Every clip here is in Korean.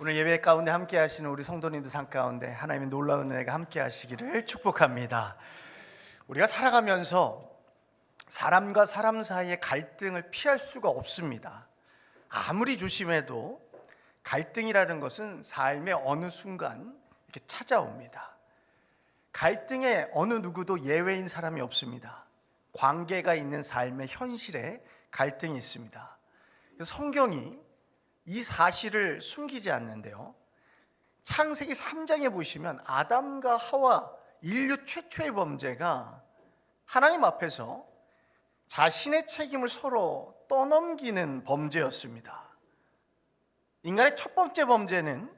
오늘 예배 가운데 함께 하시는 우리 성도님들 삶 가운데 하나님의 놀라운 은혜가 함께 하시기를 축복합니다. 우리가 살아가면서 사람과 사람 사이의 갈등을 피할 수가 없습니다. 아무리 조심해도 갈등이라는 것은 삶의 어느 순간 이렇게 찾아옵니다. 갈등에 어느 누구도 예외인 사람이 없습니다. 관계가 있는 삶의 현실에 갈등이 있습니다. 성경이 이 사실을 숨기지 않는데요, 창세기 3장에 보시면 아담과 하와 인류 최초의 범죄가 하나님 앞에서 자신의 책임을 서로 떠넘기는 범죄였습니다. 인간의 첫 번째 범죄는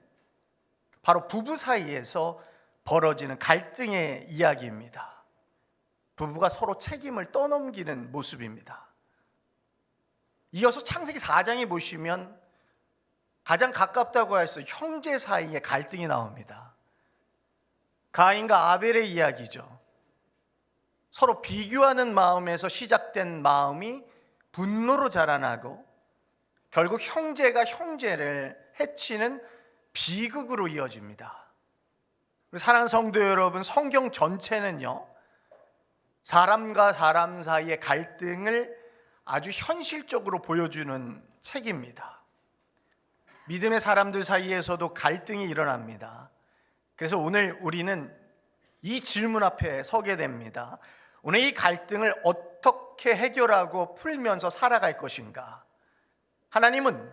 바로 부부 사이에서 벌어지는 갈등의 이야기입니다. 부부가 서로 책임을 떠넘기는 모습입니다. 이어서 창세기 4장에 보시면 가장 가깝다고 해서 형제 사이의 갈등이 나옵니다. 가인과 아벨의 이야기죠. 서로 비교하는 마음에서 시작된 마음이 분노로 자라나고 결국 형제가 형제를 해치는 비극으로 이어집니다. 사랑하는 성도 여러분, 성경 전체는요, 사람과 사람 사이의 갈등을 아주 현실적으로 보여주는 책입니다. 믿음의 사람들 사이에서도 갈등이 일어납니다. 그래서 오늘 우리는 이 질문 앞에 서게 됩니다. 오늘 이 갈등을 어떻게 해결하고 풀면서 살아갈 것인가? 하나님은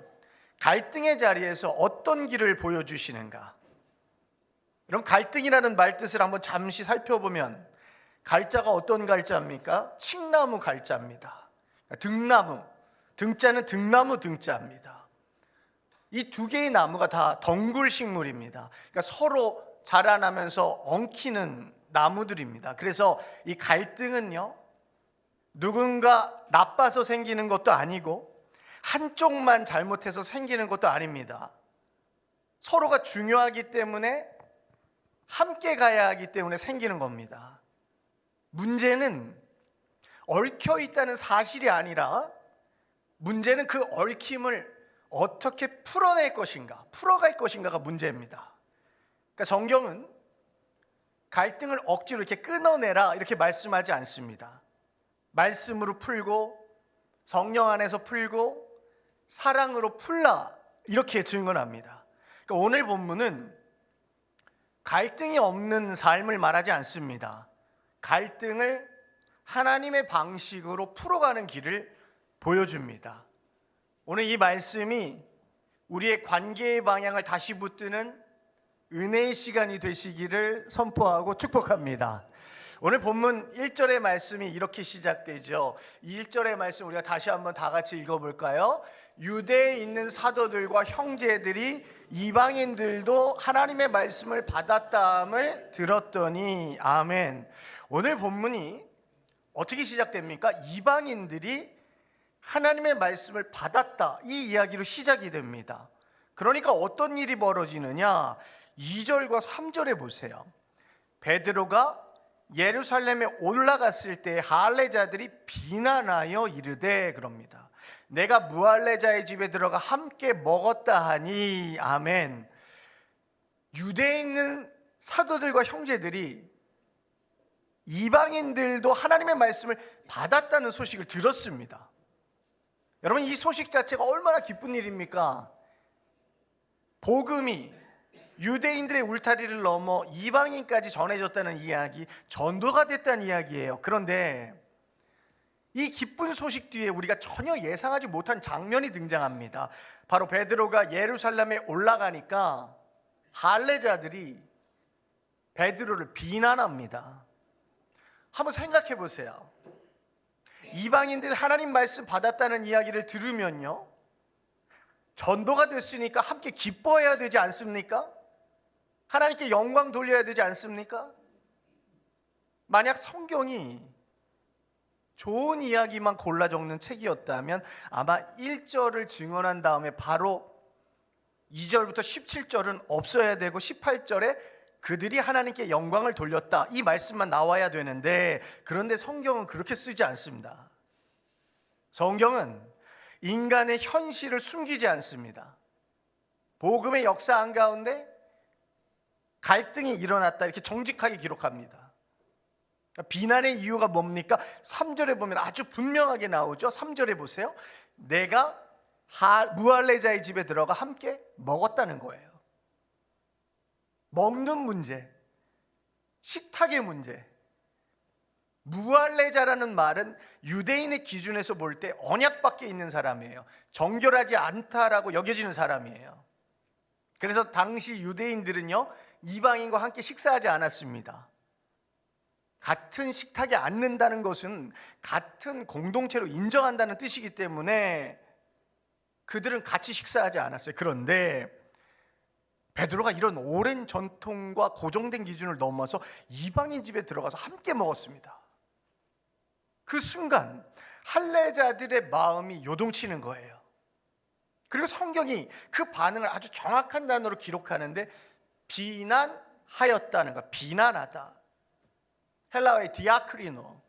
갈등의 자리에서 어떤 길을 보여주시는가? 이런 갈등이라는 말뜻을 한번 잠시 살펴보면 갈자가 어떤 갈자입니까? 칡나무 갈자입니다. 등나무, 등자는 등나무 등자입니다. 이 두 개의 나무가 다 덩굴 식물입니다. 그러니까 서로 자라나면서 엉키는 나무들입니다. 그래서 이 갈등은요, 누군가 나빠서 생기는 것도 아니고 한쪽만 잘못해서 생기는 것도 아닙니다. 서로가 중요하기 때문에 함께 가야 하기 때문에 생기는 겁니다. 문제는 얽혀 있다는 사실이 아니라 문제는 그 얽힘을 어떻게 풀어낼 것인가, 풀어갈 것인가가 문제입니다. 그러니까 성경은 갈등을 억지로 이렇게 끊어내라 이렇게 말씀하지 않습니다. 말씀으로 풀고 성령 안에서 풀고 사랑으로 풀라 이렇게 증언합니다. 그러니까 오늘 본문은 갈등이 없는 삶을 말하지 않습니다. 갈등을 하나님의 방식으로 풀어가는 길을 보여줍니다. 오늘 이 말씀이 우리의 관계의 방향을 다시 붙드는 은혜의 시간이 되시기를 선포하고 축복합니다. 오늘 본문 1절의 말씀이 이렇게 시작되죠. 이 1절의 말씀 우리가 다시 한번 다 같이 읽어볼까요? 유대에 있는 사도들과 형제들이 이방인들도 하나님의 말씀을 받았다함을 들었더니 아멘. 오늘 본문이 어떻게 시작됩니까? 이방인들이 하나님의 말씀을 받았다, 이 이야기로 시작이 됩니다. 그러니까 어떤 일이 벌어지느냐? 2절과 3절에 보세요. 베드로가 예루살렘에 올라갔을 때 할례자들이 비난하여 이르되 그럽니다. 내가 무할례자의 집에 들어가 함께 먹었다 하니 아멘. 유대에 있는 사도들과 형제들이 이방인들도 하나님의 말씀을 받았다는 소식을 들었습니다. 여러분, 이 소식 자체가 얼마나 기쁜 일입니까? 복음이 유대인들의 울타리를 넘어 이방인까지 전해졌다는 이야기, 전도가 됐다는 이야기예요. 그런데 이 기쁜 소식 뒤에 우리가 전혀 예상하지 못한 장면이 등장합니다. 바로 베드로가 예루살렘에 올라가니까 할례자들이 베드로를 비난합니다. 한번 생각해 보세요. 이방인들 하나님 말씀 받았다는 이야기를 들으면요, 전도가 됐으니까 함께 기뻐해야 되지 않습니까? 하나님께 영광 돌려야 되지 않습니까? 만약 성경이 좋은 이야기만 골라 적는 책이었다면 아마 1절을 증언한 다음에 바로 2절부터 17절은 없어야 되고 18절에 그들이 하나님께 영광을 돌렸다, 이 말씀만 나와야 되는데, 그런데 성경은 그렇게 쓰지 않습니다. 성경은 인간의 현실을 숨기지 않습니다. 복음의 역사 한가운데 갈등이 일어났다 이렇게 정직하게 기록합니다. 비난의 이유가 뭡니까? 3절에 보면 아주 분명하게 나오죠. 3절에 보세요. 내가 무할레자의 집에 들어가 함께 먹었다는 거예요. 먹는 문제, 식탁의 문제. 무할레자라는 말은 유대인의 기준에서 볼 때 언약 밖에 있는 사람이에요. 정결하지 않다라고 여겨지는 사람이에요. 그래서 당시 유대인들은요, 이방인과 함께 식사하지 않았습니다. 같은 식탁에 앉는다는 것은 같은 공동체로 인정한다는 뜻이기 때문에 그들은 같이 식사하지 않았어요. 그런데 베드로가 이런 오랜 전통과 고정된 기준을 넘어서 이방인 집에 들어가서 함께 먹었습니다. 그 순간 할례자들의 마음이 요동치는 거예요. 그리고 성경이 그 반응을 아주 정확한 단어로 기록하는데 비난하였다는 거, 비난하다. 헬라어의 디아크리노,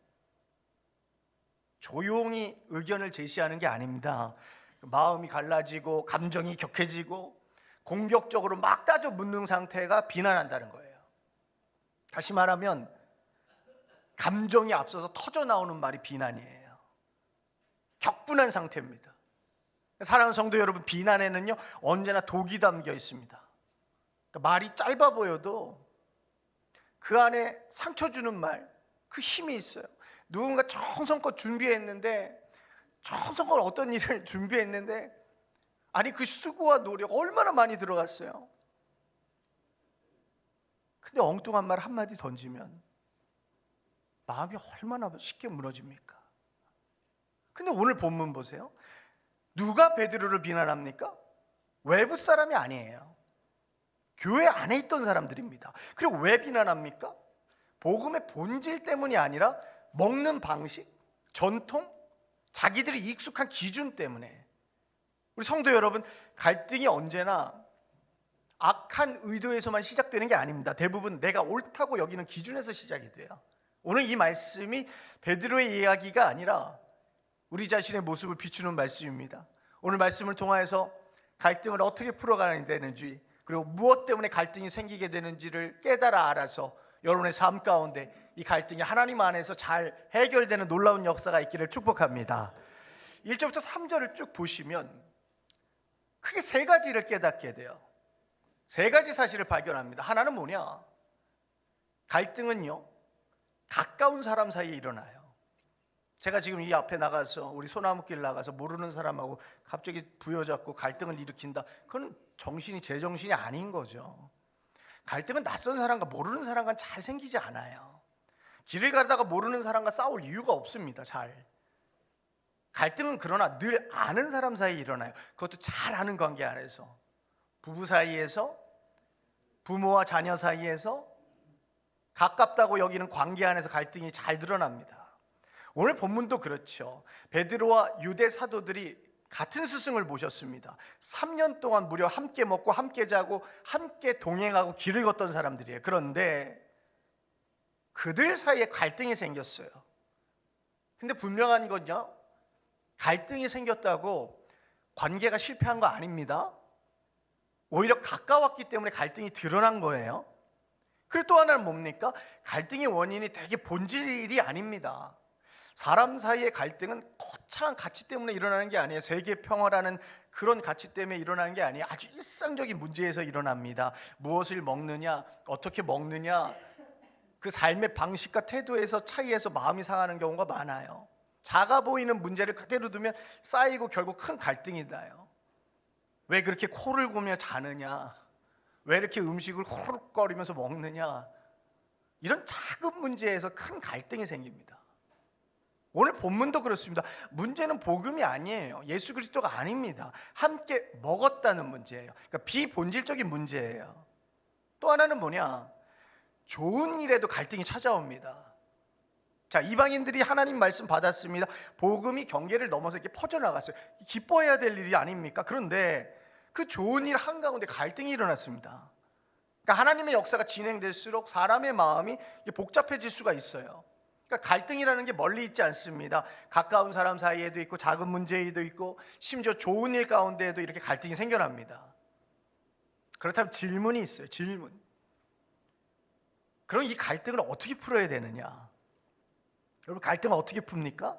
조용히 의견을 제시하는 게 아닙니다. 마음이 갈라지고 감정이 격해지고 공격적으로 막 따져 묻는 상태가 비난한다는 거예요. 다시 말하면 감정이 앞서서 터져 나오는 말이 비난이에요. 격분한 상태입니다. 사랑하는 성도 여러분, 비난에는요 언제나 독이 담겨 있습니다. 그러니까 말이 짧아 보여도 그 안에 상처 주는 말, 그 힘이 있어요. 누군가 정성껏 준비했는데, 정성껏 어떤 일을 준비했는데, 아니 그 수고와 노력 얼마나 많이 들어갔어요. 근데 엉뚱한 말 한마디 던지면 마음이 얼마나 쉽게 무너집니까? 근데 오늘 본문 보세요. 누가 베드로를 비난합니까? 외부 사람이 아니에요. 교회 안에 있던 사람들입니다. 그리고 왜 비난합니까? 복음의 본질 때문이 아니라 먹는 방식, 전통, 자기들이 익숙한 기준 때문에. 우리 성도 여러분, 갈등이 언제나 악한 의도에서만 시작되는 게 아닙니다. 대부분 내가 옳다고 여기는 기준에서 시작이 돼요. 오늘 이 말씀이 베드로의 이야기가 아니라 우리 자신의 모습을 비추는 말씀입니다. 오늘 말씀을 통하여서 갈등을 어떻게 풀어가야 되는지, 그리고 무엇 때문에 갈등이 생기게 되는지를 깨달아 알아서 여러분의 삶 가운데 이 갈등이 하나님 안에서 잘 해결되는 놀라운 역사가 있기를 축복합니다. 1절부터 3절을 쭉 보시면 크게 세 가지를 깨닫게 돼요. 세 가지 사실을 발견합니다. 하나는 뭐냐? 갈등은요 가까운 사람 사이에 일어나요. 제가 지금 이 앞에 나가서 우리 소나무길 나가서 모르는 사람하고 갑자기 부여잡고 갈등을 일으킨다. 그건 정신이 제 정신이 아닌 거죠. 갈등은 낯선 사람과 모르는 사람과 잘 생기지 않아요. 길을 가다가 모르는 사람과 싸울 이유가 없습니다. 잘. 갈등은 그러나 늘 아는 사람 사이에 일어나요. 그것도 잘 아는 관계 안에서. 부부 사이에서, 부모와 자녀 사이에서, 가깝다고 여기는 관계 안에서 갈등이 잘 드러납니다. 오늘 본문도 그렇죠. 베드로와 유대 사도들이 같은 스승을 모셨습니다. 3년 동안 무려 함께 먹고 함께 자고 함께 동행하고 길을 걷던 사람들이에요. 그런데 그들 사이에 갈등이 생겼어요. 근데 분명한 건요, 갈등이 생겼다고 관계가 실패한 거 아닙니다. 오히려 가까웠기 때문에 갈등이 드러난 거예요. 그리고 또 하나는 뭡니까? 갈등의 원인이 되게 본질이 아닙니다. 사람 사이의 갈등은 거창한 가치 때문에 일어나는 게 아니에요. 세계 평화라는 그런 가치 때문에 일어나는 게 아니에요. 아주 일상적인 문제에서 일어납니다. 무엇을 먹느냐, 어떻게 먹느냐, 그 삶의 방식과 태도에서 차이에서 마음이 상하는 경우가 많아요. 작아 보이는 문제를 그대로 두면 쌓이고 결국 큰 갈등이 나요. 왜 그렇게 코를 고며 자느냐, 왜 이렇게 음식을 호룩거리면서 먹느냐, 이런 작은 문제에서 큰 갈등이 생깁니다. 오늘 본문도 그렇습니다. 문제는 복음이 아니에요. 예수 그리스도가 아닙니다. 함께 먹었다는 문제예요. 그러니까 비본질적인 문제예요. 또 하나는 뭐냐? 좋은 일에도 갈등이 찾아옵니다. 자, 이방인들이 하나님 말씀 받았습니다. 복음이 경계를 넘어서 이렇게 퍼져나갔어요. 기뻐해야 될 일이 아닙니까? 그런데 그 좋은 일 한가운데 갈등이 일어났습니다. 그러니까 하나님의 역사가 진행될수록 사람의 마음이 복잡해질 수가 있어요. 그러니까 갈등이라는 게 멀리 있지 않습니다. 가까운 사람 사이에도 있고 작은 문제에도 있고 심지어 좋은 일 가운데에도 이렇게 갈등이 생겨납니다. 그렇다면 질문이 있어요. 질문. 그럼 이 갈등을 어떻게 풀어야 되느냐? 여러분, 갈등을 어떻게 풉니까?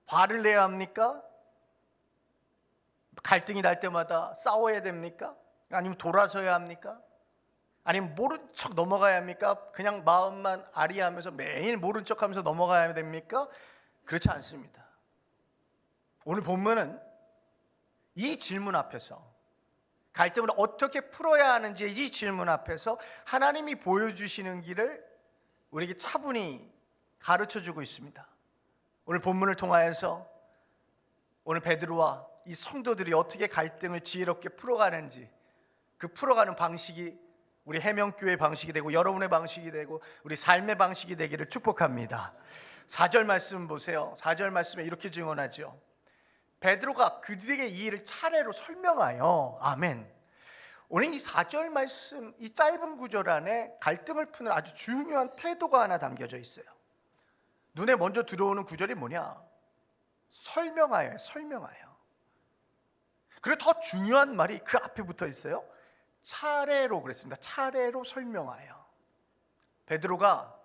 화를 내야 합니까? 갈등이 날 때마다 싸워야 됩니까? 아니면 돌아서야 합니까? 아니면 모른 척 넘어가야 합니까? 그냥 마음만 아리하면서 매일 모른 척하면서 넘어가야 됩니까? 그렇지 않습니다. 오늘 본문은 이 질문 앞에서, 갈등을 어떻게 풀어야 하는지 이 질문 앞에서 하나님이 보여주시는 길을 우리에게 차분히 가르쳐주고 있습니다. 오늘 본문을 통하여서 오늘 베드로와 이 성도들이 어떻게 갈등을 지혜롭게 풀어가는지, 그 풀어가는 방식이 우리 해명교회의 방식이 되고 여러분의 방식이 되고 우리 삶의 방식이 되기를 축복합니다. 4절 말씀 보세요. 4절 말씀에 이렇게 증언하죠. 베드로가 그들에게 이 일을 차례로 설명하여, 아멘. 오늘 이 4절 말씀, 이 짧은 구절 안에 갈등을 푸는 아주 중요한 태도가 하나 담겨져 있어요. 눈에 먼저 들어오는 구절이 뭐냐? 설명하여, 설명하여. 그리고 더 중요한 말이 그 앞에 붙어 있어요. 차례로 그랬습니다. 차례로 설명하여. 베드로가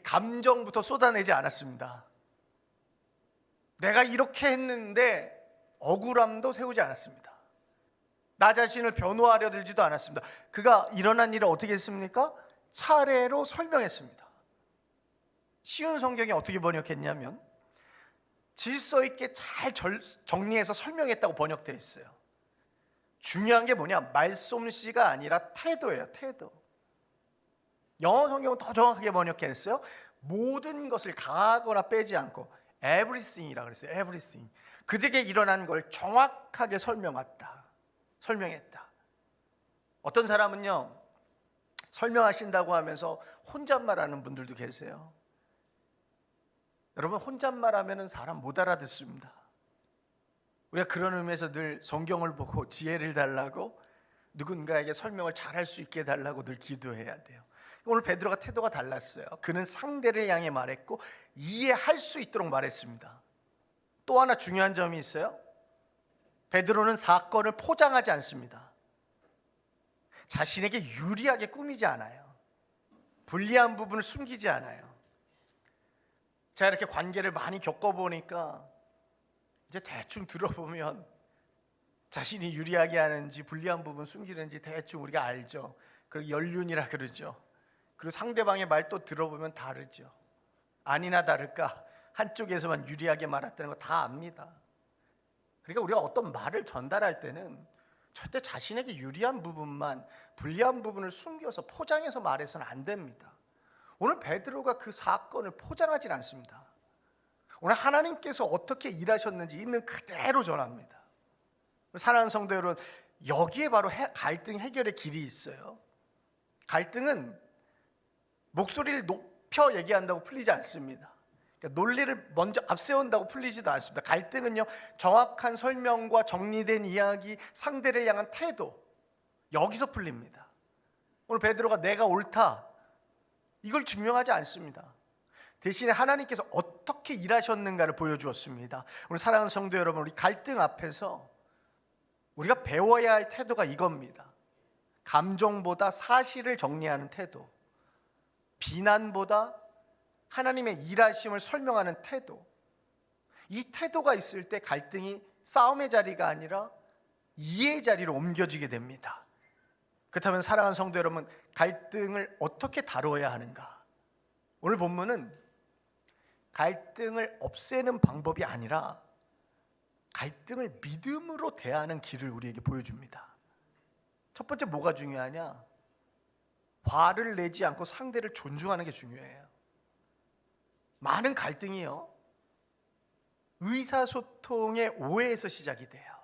감정부터 쏟아내지 않았습니다. 내가 이렇게 했는데 억울함도 세우지 않았습니다. 나 자신을 변호하려 들지도 않았습니다. 그가 일어난 일을 어떻게 했습니까? 차례로 설명했습니다. 쉬운 성경이 어떻게 번역했냐면 질서 있게 잘 정리해서 설명했다고 번역되어 있어요. 중요한 게 뭐냐? 말솜씨가 아니라 태도예요. 태도. 영어 성경은 더 정확하게 번역했어요. 모든 것을 가하거나 빼지 않고 everything이라고 그랬어요. everything. 그들에게 일어난 걸 정확하게 설명했다. 어떤 사람은요, 설명하신다고 하면서 혼잣말하는 분들도 계세요. 여러분, 혼잣말하면 사람 못 알아듣습니다. 우리가 그런 의미에서 늘 성경을 보고 지혜를 달라고, 누군가에게 설명을 잘할 수 있게 해달라고 늘 기도해야 돼요. 오늘 베드로가 태도가 달랐어요. 그는 상대를 향해 말했고 이해할 수 있도록 말했습니다. 또 하나 중요한 점이 있어요. 베드로는 사건을 포장하지 않습니다. 자신에게 유리하게 꾸미지 않아요. 불리한 부분을 숨기지 않아요. 제가 이렇게 관계를 많이 겪어보니까 이제 대충 들어보면 자신이 유리하게 하는지 불리한 부분 숨기는지 대충 우리가 알죠. 그리고 연륜이라 그러죠. 그리고 상대방의 말 또 들어보면 다르죠. 아니나 다를까 한쪽에서만 유리하게 말했다는 거 다 압니다. 그러니까 우리가 어떤 말을 전달할 때는 절대 자신에게 유리한 부분만, 불리한 부분을 숨겨서 포장해서 말해서는 안 됩니다. 오늘 베드로가 그 사건을 포장하지 않습니다. 오늘 하나님께서 어떻게 일하셨는지 있는 그대로 전합니다. 사랑하는 성도 여러분, 여기에 바로 갈등 해결의 길이 있어요. 갈등은 목소리를 높여 얘기한다고 풀리지 않습니다. 그러니까 논리를 먼저 앞세운다고 풀리지도 않습니다. 갈등은요, 정확한 설명과 정리된 이야기, 상대를 향한 태도, 여기서 풀립니다. 오늘 베드로가 내가 옳다, 이걸 증명하지 않습니다. 대신에 하나님께서 어떻게 일하셨는가를 보여주었습니다. 오늘 사랑하는 성도 여러분, 우리 갈등 앞에서 우리가 배워야 할 태도가 이겁니다. 감정보다 사실을 정리하는 태도, 비난보다 하나님의 일하심을 설명하는 태도. 이 태도가 있을 때 갈등이 싸움의 자리가 아니라 이해의 자리로 옮겨지게 됩니다. 그렇다면 사랑하는 성도 여러분, 갈등을 어떻게 다루어야 하는가? 오늘 본문은 갈등을 없애는 방법이 아니라 갈등을 믿음으로 대하는 길을 우리에게 보여줍니다. 첫 번째 뭐가 중요하냐? 화를 내지 않고 상대를 존중하는 게 중요해요. 많은 갈등이요, 의사소통의 오해에서 시작이 돼요.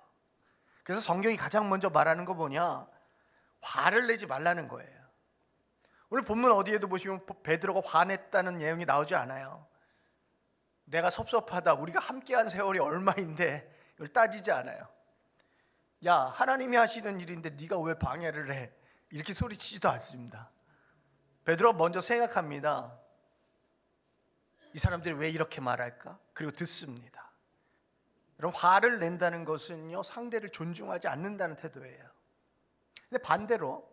그래서 성경이 가장 먼저 말하는 거 뭐냐? 화를 내지 말라는 거예요. 오늘 본문 어디에도 보시면 베드로가 화냈다는 내용이 나오지 않아요. 내가 섭섭하다, 우리가 함께한 세월이 얼마인데, 이걸 따지지 않아요. 야, 하나님이 하시는 일인데 네가 왜 방해를 해? 이렇게 소리치지도 않습니다. 베드로가 먼저 생각합니다. 이 사람들이 왜 이렇게 말할까? 그리고 듣습니다. 여러분, 화를 낸다는 것은요, 상대를 존중하지 않는다는 태도예요. 근데 반대로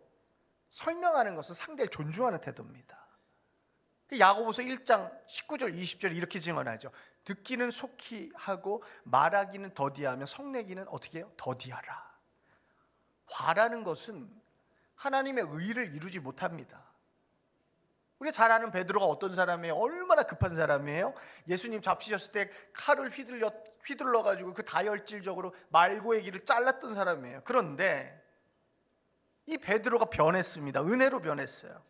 설명하는 것은 상대를 존중하는 태도입니다. 야고보서 1장 19절 20절 이렇게 증언하죠. 듣기는 속히 하고 말하기는 더디하며 성내기는 어떻게 해요? 더디하라. 화라는 것은 하나님의 의를 이루지 못합니다. 우리가 잘 아는 베드로가 어떤 사람이에요? 얼마나 급한 사람이에요? 예수님 잡히셨을 때 칼을 휘둘러 가지고 그 다혈질적으로 말고의 길을 잘랐던 사람이에요. 그런데 이 베드로가 변했습니다. 은혜로 변했어요.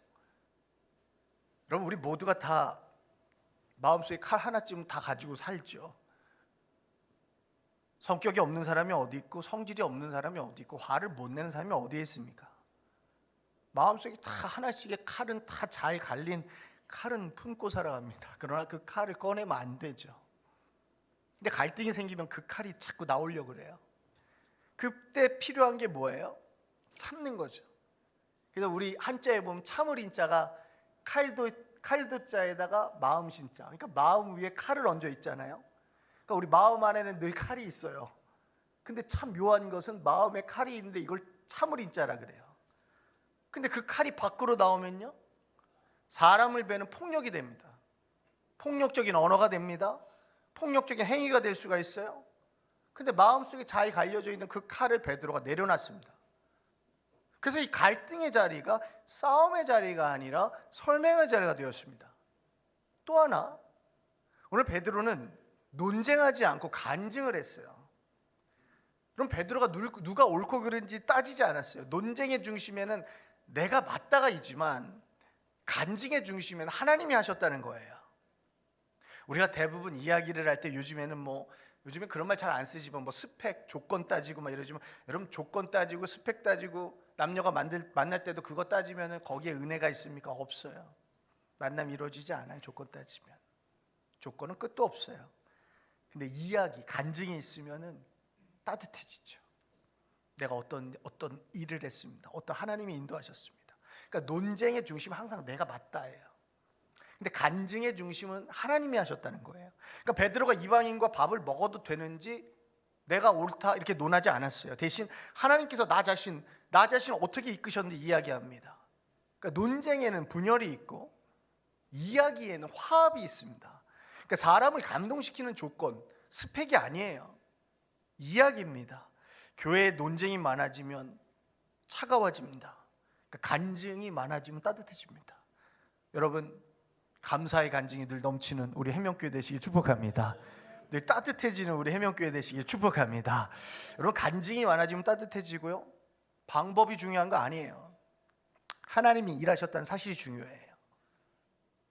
여러분, 우리 모두가 다 마음속에 칼 하나쯤은 다 가지고 살죠. 성격이 없는 사람이 어디 있고 성질이 없는 사람이 어디 있고 화를 못 내는 사람이 어디에 있습니까? 마음속에 다 하나씩의 칼은 다 잘 갈린 칼은 품고 살아갑니다. 그러나 그 칼을 꺼내면 안 되죠. 근데 갈등이 생기면 그 칼이 자꾸 나오려고 그래요. 그때 필요한 게 뭐예요? 참는 거죠. 그래서 우리 한자에 보면 참을 인자가 칼도자에다가 마음 신자. 그러니까 마음 위에 칼을 얹어 있잖아요. 그러니까 우리 마음 안에는 늘 칼이 있어요. 근데 참 묘한 것은 마음에 칼이 있는데 이걸 참을 인자라 그래요. 근데 그 칼이 밖으로 나오면요, 사람을 베는 폭력이 됩니다. 폭력적인 언어가 됩니다. 폭력적인 행위가 될 수가 있어요. 근데 마음속에 잘 갈려져 있는 그 칼을 베드로가 내려놨습니다. 그래서 이 갈등의 자리가 싸움의 자리가 아니라 설명의 자리가 되었습니다. 또 하나, 오늘 베드로는 논쟁하지 않고 간증을 했어요. 그럼 베드로가 누가 옳고 그른지 따지지 않았어요. 논쟁의 중심에는 내가 맞다가 있지만 간증의 중심에는 하나님이 하셨다는 거예요. 우리가 대부분 이야기를 할 때 요즘에 그런 말 잘 안 쓰지만 스펙, 조건 따지고 막 이러지만, 여러분, 조건 따지고 스펙 따지고 남녀가 만날 때도 그거 따지면 거기에 은혜가 있습니까? 없어요. 만남이 이루어지지 않아요. 조건 따지면. 조건은 끝도 없어요. 근데 이야기, 간증이 있으면은 따뜻해지죠. 내가 어떤 일을 했습니다. 어떤 하나님이 인도하셨습니다. 그러니까 논쟁의 중심은 항상 내가 맞다예요. 근데 간증의 중심은 하나님이 하셨다는 거예요. 그러니까 베드로가 이방인과 밥을 먹어도 되는지 내가 옳다 이렇게 논하지 않았어요. 대신 하나님께서 나 자신 어떻게 이끄셨는지 이야기합니다. 그러니까 논쟁에는 분열이 있고 이야기에는 화합이 있습니다. 그러니까 사람을 감동시키는 조건, 스펙이 아니에요. 이야기입니다. 교회에 논쟁이 많아지면 차가워집니다. 그러니까 간증이 많아지면 따뜻해집니다. 여러분, 감사의 간증이 늘 넘치는 우리 해명교회 되시길 축복합니다. 늘 따뜻해지는 우리 해명교회 되시길 축복합니다. 여러분, 간증이 많아지면 따뜻해지고요, 방법이 중요한 거 아니에요. 하나님이 일하셨다는 사실이 중요해요.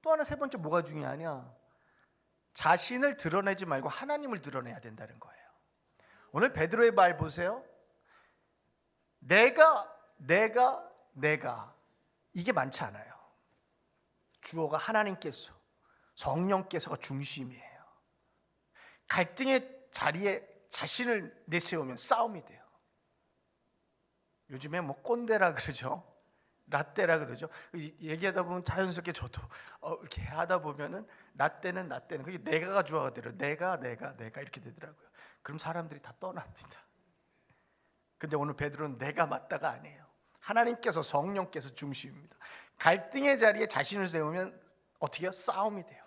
또 하나, 세 번째 뭐가 중요하냐? 자신을 드러내지 말고 하나님을 드러내야 된다는 거예요. 오늘 베드로의 말 보세요. 내가 이게 많지 않아요. 주어가 하나님께서, 성령께서가 중심이에요. 갈등의 자리에 자신을 내세우면 싸움이 돼요. 요즘에 꼰대라 그러죠. 라떼라 그러죠. 얘기하다 보면 자연스럽게 저도 이렇게 하다 보면은 나때는 그게 내가가 주어가 되려. 내가 이렇게 되더라고요. 그럼 사람들이 다 떠납니다. 근데 오늘 베드로는 내가 맞다가 아니에요. 하나님께서, 성령께서 중심입니다. 갈등의 자리에 자신을 세우면 어떻게 해요? 싸움이 돼요.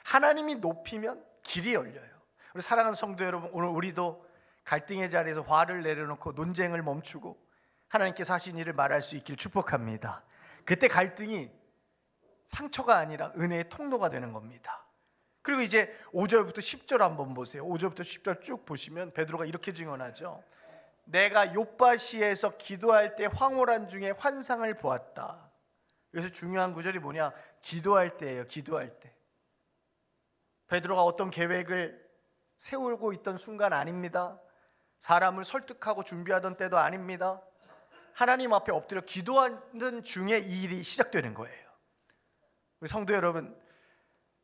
하나님이 높이면 길이 열려요. 우리 사랑하는 성도 여러분, 오늘 우리도 갈등의 자리에서 화를 내려놓고 논쟁을 멈추고 하나님께서 하신 일을 말할 수 있기를 축복합니다. 그때 갈등이 상처가 아니라 은혜의 통로가 되는 겁니다. 그리고 이제 5절부터 10절 한번 보세요. 5절부터 10절 쭉 보시면 베드로가 이렇게 증언하죠. 내가 욥바시에서 기도할 때 황홀한 중에 환상을 보았다. 여기서 중요한 구절이 뭐냐? 기도할 때예요. 기도할 때. 베드로가 어떤 계획을 세우고 있던 순간 아닙니다. 사람을 설득하고 준비하던 때도 아닙니다. 하나님 앞에 엎드려 기도하는 중에 이 일이 시작되는 거예요. 우리 성도 여러분,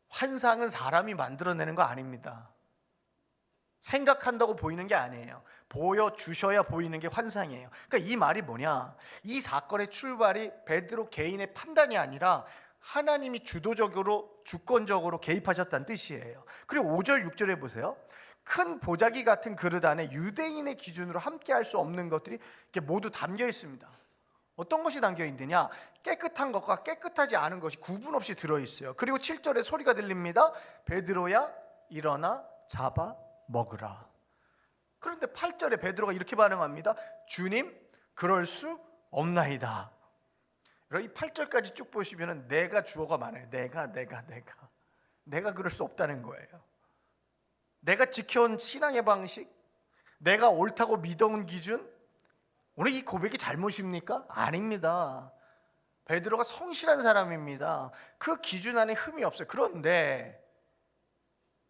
환상은 사람이 만들어내는 거 아닙니다. 생각한다고 보이는 게 아니에요. 보여주셔야 보이는 게 환상이에요. 그러니까 이 말이 뭐냐? 이 사건의 출발이 베드로 개인의 판단이 아니라 하나님이 주도적으로, 주권적으로 개입하셨다는 뜻이에요. 그리고 5절, 6절에 보세요. 큰 보자기 같은 그릇 안에 유대인의 기준으로 함께 할 수 없는 것들이 이렇게 모두 담겨 있습니다. 어떤 것이 담겨 있느냐? 깨끗한 것과 깨끗하지 않은 것이 구분 없이 들어있어요. 그리고 7절에 소리가 들립니다. 베드로야 일어나 잡아 먹으라. 그런데 8절에 베드로가 이렇게 반응합니다. 주님 그럴 수 없나이다. 이 8절까지 쭉 보시면 내가 주어가 많아요. 내가 그럴 수 없다는 거예요. 내가 지켜온 신앙의 방식, 내가 옳다고 믿어온 기준, 오늘 이 고백이 잘못입니까? 아닙니다. 베드로가 성실한 사람입니다. 그 기준 안에 흠이 없어요. 그런데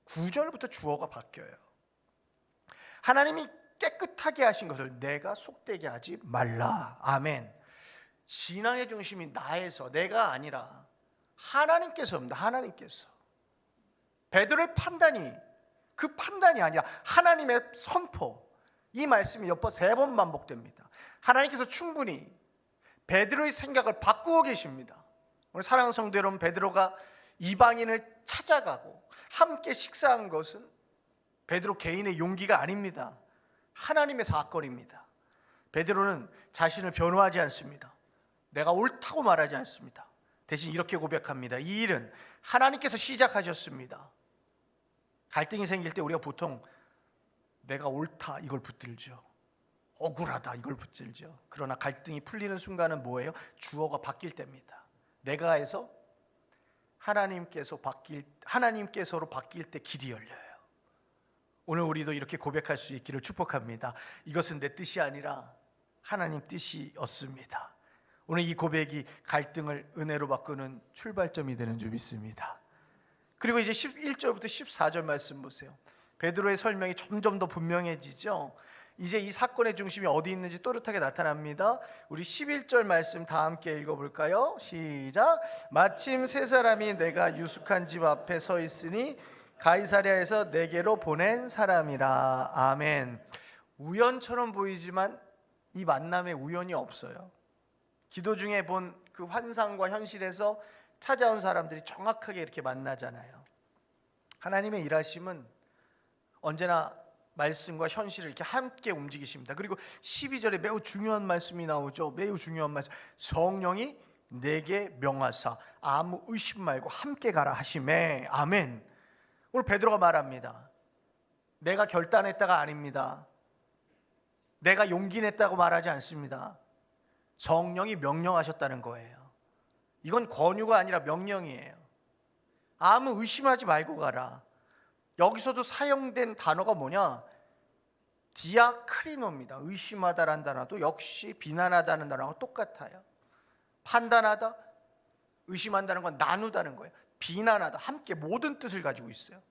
9절부터 주어가 바뀌어요. 하나님이 깨끗하게 하신 것을 내가 속되게 하지 말라. 아멘. 신앙의 중심이 나에서, 내가 아니라 하나님께서입니다. 하나님께서. 베드로의 판단이 그 판단이 아니라 하나님의 선포. 이 말씀이 여포 3번 반복됩니다. 하나님께서 충분히 베드로의 생각을 바꾸고 계십니다. 오늘 사랑하는 성도 여러분, 베드로가 이방인을 찾아가고 함께 식사한 것은 베드로 개인의 용기가 아닙니다. 하나님의 사건입니다. 베드로는 자신을 변호하지 않습니다. 내가 옳다고 말하지 않습니다. 대신 이렇게 고백합니다. 이 일은 하나님께서 시작하셨습니다. 갈등이 생길 때 우리가 보통 내가 옳다 이걸 붙들죠. 억울하다 이걸 붙들죠. 그러나 갈등이 풀리는 순간은 뭐예요? 주어가 바뀔 때입니다. 내가에서 하나님께서로 바뀔 때 길이 열려요. 오늘 우리도 이렇게 고백할 수 있기를 축복합니다. 이것은 내 뜻이 아니라 하나님 뜻이었습니다. 오늘 이 고백이 갈등을 은혜로 바꾸는 출발점이 되는 줄 믿습니다. 그리고 이제 11절부터 14절 말씀 보세요. 베드로의 설명이 점점 더 분명해지죠. 이제 이 사건의 중심이 어디 있는지 또렷하게 나타납니다. 우리 11절 말씀 다 함께 읽어볼까요? 시작. 마침 세 사람이 내가 유숙한 집 앞에 서 있으니 가이사랴에서 내게로 보낸 사람이라. 아멘. 우연처럼 보이지만 이 만남에 우연이 없어요. 기도 중에 본 그 환상과 현실에서 찾아온 사람들이 정확하게 이렇게 만나잖아요. 하나님의 일하심은 언제나 말씀과 현실을 이렇게 함께 움직이십니다. 그리고 12절에 매우 중요한 말씀이 나오죠. 매우 중요한 말씀. 성령이 내게 명하사 아무 의심 말고 함께 가라 하시매. 아멘. 오늘 베드로가 말합니다. 내가 결단했다가 아닙니다. 내가 용기 냈다고 말하지 않습니다. 성령이 명령하셨다는 거예요. 이건 권유가 아니라 명령이에요. 아무 의심하지 말고 가라. 여기서도 사용된 단어가 뭐냐? 디아크리노입니다. 의심하다라는 단어도 역시 비난하다는 단어가 똑같아요. 판단하다, 의심한다는 건 나누다는 거예요. 비난하다, 함께 모든 뜻을 가지고 있어요.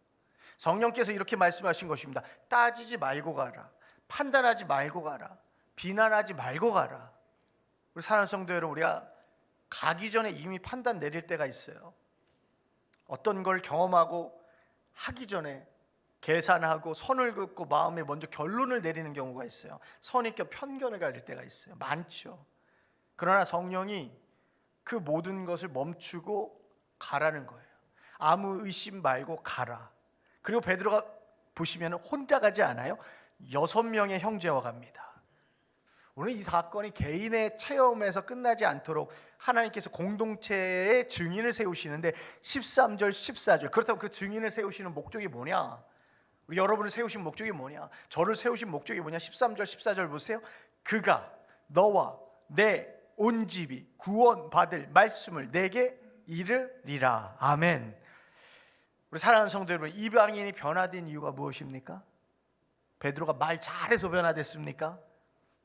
성령께서 이렇게 말씀하신 것입니다. 따지지 말고 가라. 판단하지 말고 가라. 비난하지 말고 가라. 우리 사랑하는 성도 여러분, 우리가 가기 전에 이미 판단 내릴 때가 있어요. 어떤 걸 경험하고 하기 전에 계산하고 선을 긋고 마음에 먼저 결론을 내리는 경우가 있어요. 선입견, 편견을 가질 때가 있어요. 많죠. 그러나 성령이 그 모든 것을 멈추고 가라는 거예요. 아무 의심 말고 가라. 그리고 베드로가 보시면 혼자 가지 않아요. 6명의 형제와 갑니다. 오늘 이 사건이 개인의 체험에서 끝나지 않도록 하나님께서 공동체의 증인을 세우시는데 13절, 14절. 그렇다면 그 증인을 세우시는 목적이 뭐냐? 우리 여러분을 세우신 목적이 뭐냐? 저를 세우신 목적이 뭐냐? 13절, 14절 보세요. 그가 너와 내 온 집이 구원받을 말씀을 내게 이르리라. 아멘. 우리 사랑하는 성도 여러분, 이방인이 변화된 이유가 무엇입니까? 베드로가 말 잘해서 변화됐습니까?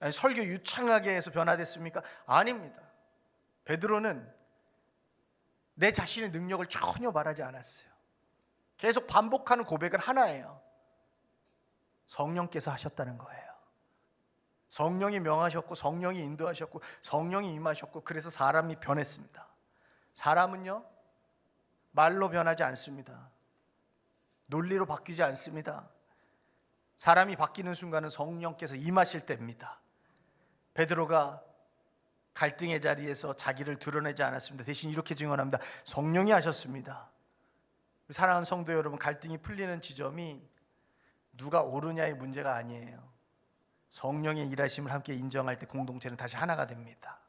아니, 설교 유창하게 해서 변화됐습니까? 아닙니다. 베드로는 내 자신의 능력을 전혀 말하지 않았어요. 계속 반복하는 고백은 하나예요. 성령께서 하셨다는 거예요. 성령이 명하셨고 성령이 인도하셨고 성령이 임하셨고 그래서 사람이 변했습니다. 사람은요 말로 변하지 않습니다. 논리로 바뀌지 않습니다. 사람이 바뀌는 순간은 성령께서 임하실 때입니다. 베드로가 갈등의 자리에서 자기를 드러내지 않았습니다. 대신 이렇게 증언합니다. 성령이 하셨습니다. 사랑하는 성도 여러분, 갈등이 풀리는 지점이 누가 옳으냐의 문제가 아니에요. 성령의 일하심을 함께 인정할 때 공동체는 다시 하나가 됩니다.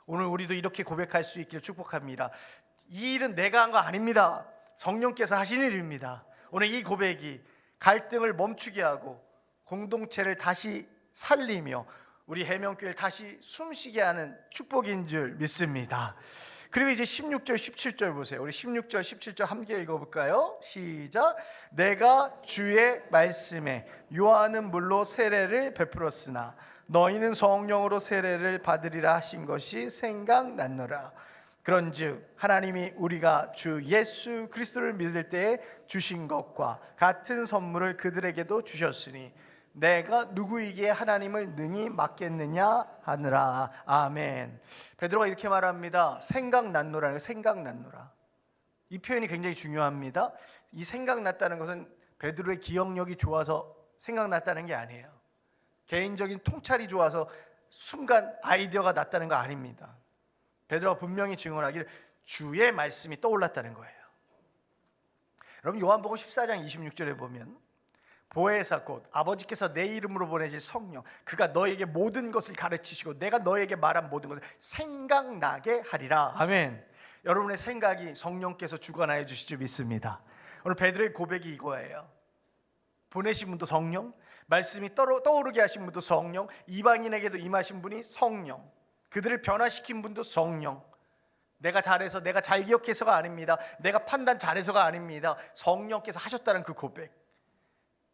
오늘 우리도 이렇게 고백할 수 있기를 축복합니다. 이 일은 내가 한 거 아닙니다. 성령께서 하신 일입니다. 오늘 이 고백이 갈등을 멈추게 하고 공동체를 다시 살리며 우리 해명교회를 다시 숨쉬게 하는 축복인 줄 믿습니다. 그리고 이제 16절 17절 보세요. 우리 16절 17절 함께 읽어볼까요? 시작. 내가 주의 말씀에 요한은 물로 세례를 베풀었으나 너희는 성령으로 세례를 받으리라 하신 것이 생각났노라. 그런즉 하나님이 우리가 주 예수 그리스도를 믿을 때에 주신 것과 같은 선물을 그들에게도 주셨으니 내가 누구에게 하나님을 능히 맡겠느냐 하느라. 아멘. 베드로가 이렇게 말합니다. 생각났노라. 생각났노라. 이 표현이 굉장히 중요합니다. 이 생각났다는 것은 베드로의 기억력이 좋아서 생각났다는 게 아니에요. 개인적인 통찰이 좋아서 순간 아이디어가 났다는 거 아닙니다. 베드로가 분명히 증언하기를 주의 말씀이 떠올랐다는 거예요. 여러분 요한복음 14장 26절에 보면 보혜사 곧 아버지께서 내 이름으로 보내실 성령 그가 너에게 모든 것을 가르치시고 내가 너에게 말한 모든 것을 생각나게 하리라. 아멘. 여러분의 생각이 성령께서 주관하여 주실 줄 믿습니다. 오늘 베드로의 고백이 이거예요. 보내신 분도 성령, 말씀이 떠오르게 하신 분도 성령, 이방인에게도 임하신 분이 성령, 그들을 변화시킨 분도 성령. 내가 잘해서 내가 잘 기억해서가 아닙니다. 내가 판단 잘해서가 아닙니다. 성령께서 하셨다는 그 고백.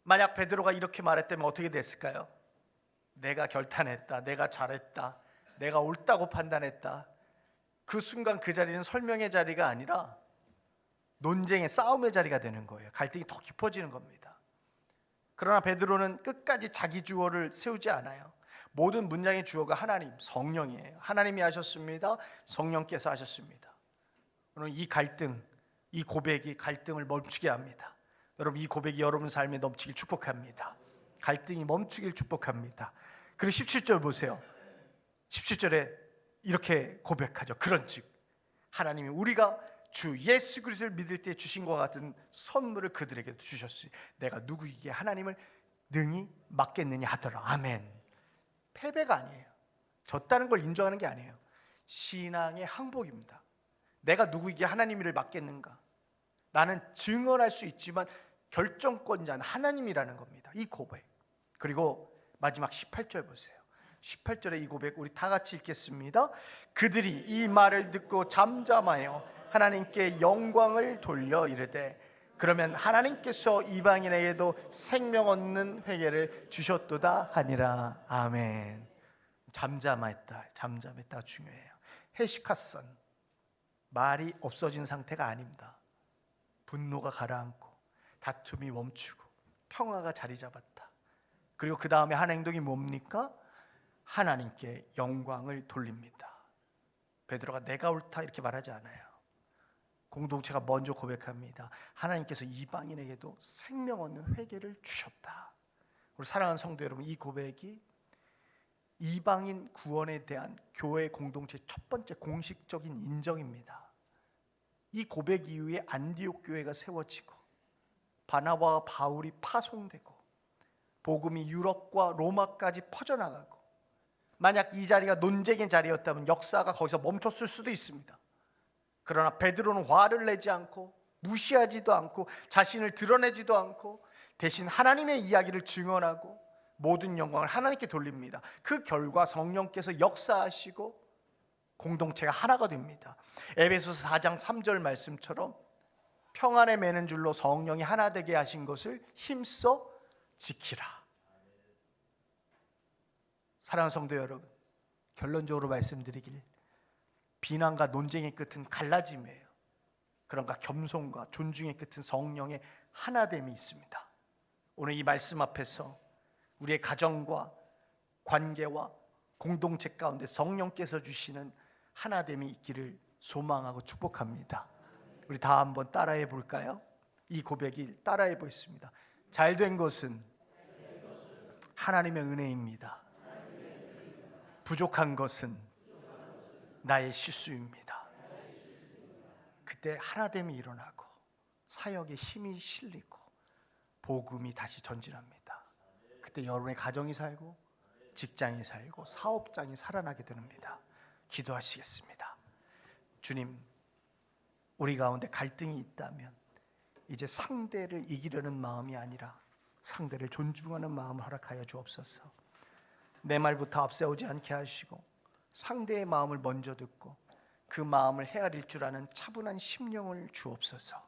만약 베드로가 이렇게 말했다면 어떻게 됐을까요? 내가 결단했다, 내가 잘했다, 내가 옳다고 판단했다. 그 순간 그 자리는 설명의 자리가 아니라 논쟁의 싸움의 자리가 되는 거예요. 갈등이 더 깊어지는 겁니다. 그러나 베드로는 끝까지 자기 주어를 세우지 않아요. 모든 문장의 주어가 하나님, 성령이에요. 하나님이 하셨습니다. 성령께서 하셨습니다. 오늘 이 갈등, 이 고백이 갈등을 멈추게 합니다. 여러분 이 고백이 여러분 삶에 넘치길 축복합니다. 갈등이 멈추길 축복합니다. 그리고 17절 보세요. 17절에 이렇게 고백하죠. 그런즉 하나님이 우리가 주 예수 그리스도를 믿을 때 주신 것과 같은 선물을 그들에게 주셨으니 내가 누구에게 하나님을 능히 맡겠느냐 하더라. 아멘. 패배가 아니에요. 졌다는 걸 인정하는 게 아니에요. 신앙의 항복입니다. 내가 누구에게 하나님 일을 맡겠는가? 나는 증언할 수 있지만 결정권자는 하나님이라는 겁니다. 이 고백. 그리고 마지막 18절 보세요. 18절의 이 고백 우리 다 같이 읽겠습니다. 그들이 이 말을 듣고 잠잠하여 하나님께 영광을 돌려 이르되 그러면 하나님께서 이방인에게도 생명 얻는 회개를 주셨도다 하니라. 아멘. 잠잠했다 중요해요. 헤시카선 말이 없어진 상태가 아닙니다. 분노가 가라앉고 다툼이 멈추고 평화가 자리 잡았다. 그리고 그 다음에 한 행동이 뭡니까? 하나님께 영광을 돌립니다. 베드로가 내가 옳다 이렇게 말하지 않아요. 공동체가 먼저 고백합니다. 하나님께서 이방인에게도 생명 얻는 회개를 주셨다. 우리 사랑하는 성도 여러분, 이 고백이 이방인 구원에 대한 교회 공동체의 첫 번째 공식적인 인정입니다. 이 고백 이후에 안디옥 교회가 세워지고 바나바와 바울이 파송되고 복음이 유럽과 로마까지 퍼져나가고, 만약 이 자리가 논쟁의 자리였다면 역사가 거기서 멈췄을 수도 있습니다. 그러나 베드로는 화를 내지 않고 무시하지도 않고 자신을 드러내지도 않고 대신 하나님의 이야기를 증언하고 모든 영광을 하나님께 돌립니다. 그 결과 성령께서 역사하시고 공동체가 하나가 됩니다. 에베소서 4장 3절 말씀처럼 평안에 매는 줄로 성령이 하나 되게 하신 것을 힘써 지키라. 사랑하는 성도 여러분, 결론적으로 말씀드리길, 비난과 논쟁의 끝은 갈라짐이에요. 그런가 겸손과 존중의 끝은 성령의 하나됨이 있습니다. 오늘 이 말씀 앞에서 우리의 가정과 관계와 공동체 가운데 성령께서 주시는 하나됨이 있기를 소망하고 축복합니다. 우리 다 한번 따라해 볼까요? 이 고백이 따라해 보겠습니다. 잘된 것은 하나님의 은혜입니다. 부족한 것은 나의 실수입니다. 그때 하나됨이 일어나고 사역에 힘이 실리고 복음이 다시 전진합니다. 그때 여러분의 가정이 살고 직장이 살고 사업장이 살아나게 됩니다. 기도하시겠습니다. 주님, 우리 가운데 갈등이 있다면 이제 상대를 이기려는 마음이 아니라 상대를 존중하는 마음을 허락하여 주옵소서. 내 말부터 앞세우지 않게 하시고 상대의 마음을 먼저 듣고 그 마음을 헤아릴 줄 아는 차분한 심령을 주옵소서.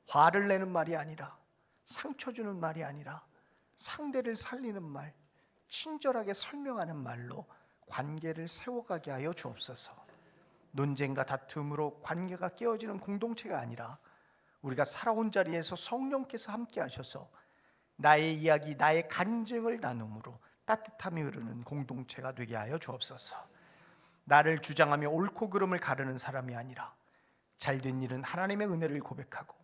화를 내는 말이 아니라, 상처 주는 말이 아니라 상대를 살리는 말, 친절하게 설명하는 말로 관계를 세워가게 하여 주옵소서. 논쟁과 다툼으로 관계가 깨어지는 공동체가 아니라 우리가 살아온 자리에서 성령께서 함께 하셔서 나의 이야기, 나의 간증을 나눔으로 따뜻함이 흐르는 공동체가 되게 하여 주옵소서. 나를 주장하며 옳고 그름을 가르는 사람이 아니라 잘된 일은 하나님의 은혜를 고백하고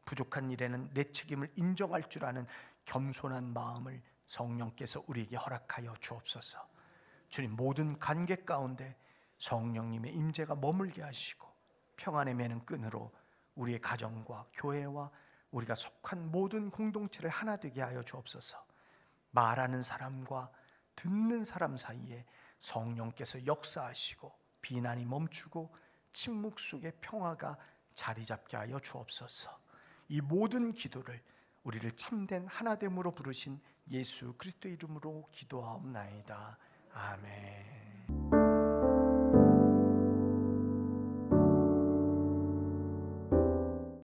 부족한 일에는 내 책임을 인정할 줄 아는 겸손한 마음을 성령께서 우리에게 허락하여 주옵소서. 주님, 모든 관계 가운데 성령님의 임재가 머물게 하시고 평안의 매는 끈으로 우리의 가정과 교회와 우리가 속한 모든 공동체를 하나 되게 하여 주옵소서. 말하는 사람과 듣는 사람 사이에 성령께서 역사하시고 비난이 멈추고 침묵 속에 평화가 자리 잡게 하여 주옵소서. 이 모든 기도를 우리를 참된 하나됨으로 부르신 예수 그리스도의 이름으로 기도하옵나이다. 아멘.